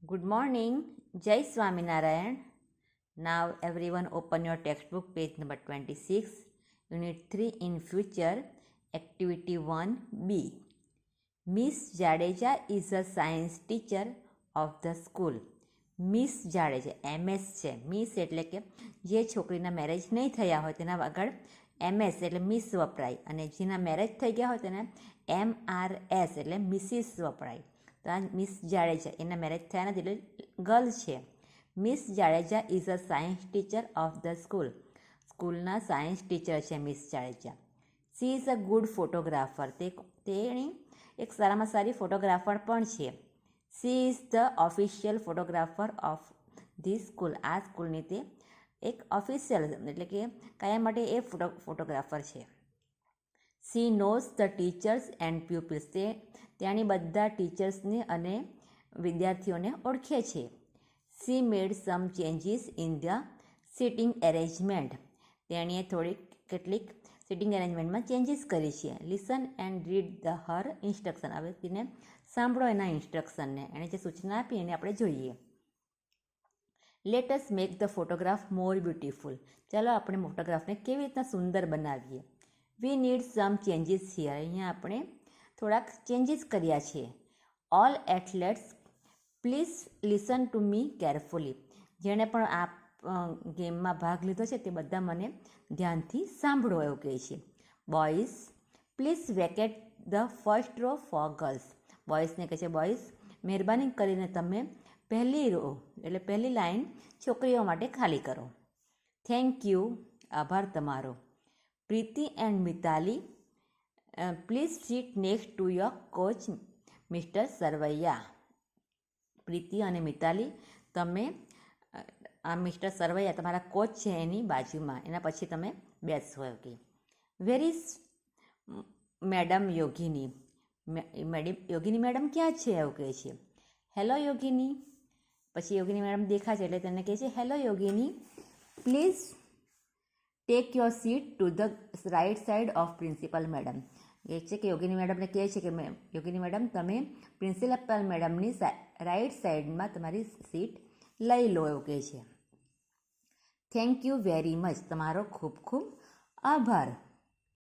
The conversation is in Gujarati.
Good morning. Jai Swaminarayan. Now everyone open your textbook page number 26, Unit 3 in Future, Activity 1B. Miss Jadeja is a science teacher of the school. Miss Jadeja MS છે. મિસ એટલે કે જે છોકરીના મેરેજ નહીં થયા હોય તેના આગળ MS એટલે મિસ વપરાય અને જેના મેરેજ થઈ ગયા હોય તેને MRS એટલે મિસિસ વપરાય. તો આ મિસ જાડેજા એના મેરેજ થયા નથી એટલે ગર્લ છે. Miss Jadeja is a science teacher of the school. સ્કૂલના સાયન્સ ટીચર છે miss Jadeja. She is a good photographer. તેણી એક સારામાં સારી ફોટોગ્રાફર પણ છે. She is the official photographer of the school. આ સ્કૂલની તે એક ઓફિશિયલ એટલે કે કાયમ માટે એ ફોટોગ્રાફર છે. She knows the teachers and pupils. ત્યાંની બધા ટીચર્સને અને વિદ્યાર્થીઓને ઓળખે છે. She made some changes in the sitting arrangement. તેણીએ કેટલીક સિટિંગ એરેન્જમેન્ટમાં ચેન્જીસ કરી છે. Listen and read the Har instruction. હવે તેને સાંભળો એના ઇન્સ્ટ્રક્શનને. એણે જે સૂચના આપી એને આપણે જોઈએ. Let us make the photograph more beautiful. ચાલો આપણે ફોટોગ્રાફને કેવી રીતના સુંદર બનાવીએ. We need some changes here. અહીંયા આપણે થોડાક ચેન્જીસ કર્યા છે. All athletes please listen to me carefully. જેણે પણ આ ગેમમાં ભાગ લીધો છે તે બધા મને ધ્યાનથી સાંભળો એવું કહે છે. Boys please vacate the first row for girls. બોયઝને કહે છે બોયઝ મહેરબાની કરીને તમે પહેલી રો એટલે પહેલી લાઈન છોકરીઓ માટે ખાલી કરો. Thank you. આભાર તમારો. Priti and Mitali please seat next to your coach mister Sarvaiya. Priti અને મિતાલી તમે આ મિસ્ટર સરવૈયા તમારા કોચ છે એની બાજુમાં એના પછી તમે બેસશો. Okay. Where is madam Yogini. Yogini madam ક્યાં છે એવું કહે છે. હેલો યોગિની. પછી યોગિની મેડમ દેખાય છે એટલે તેને કહે છે hello Yogini please take your seat to the right side of principal madam. એ છે કે યોગિની મેડમને કહે છે કે યોગિની મેડમ તમે પ્રિન્સિપલ મેડમની રાઇટ સાઇડમાં તમારી સીટ લઈ લો એવું કહે છે. Thank you very much. તમારો ખૂબ ખૂબ આભાર.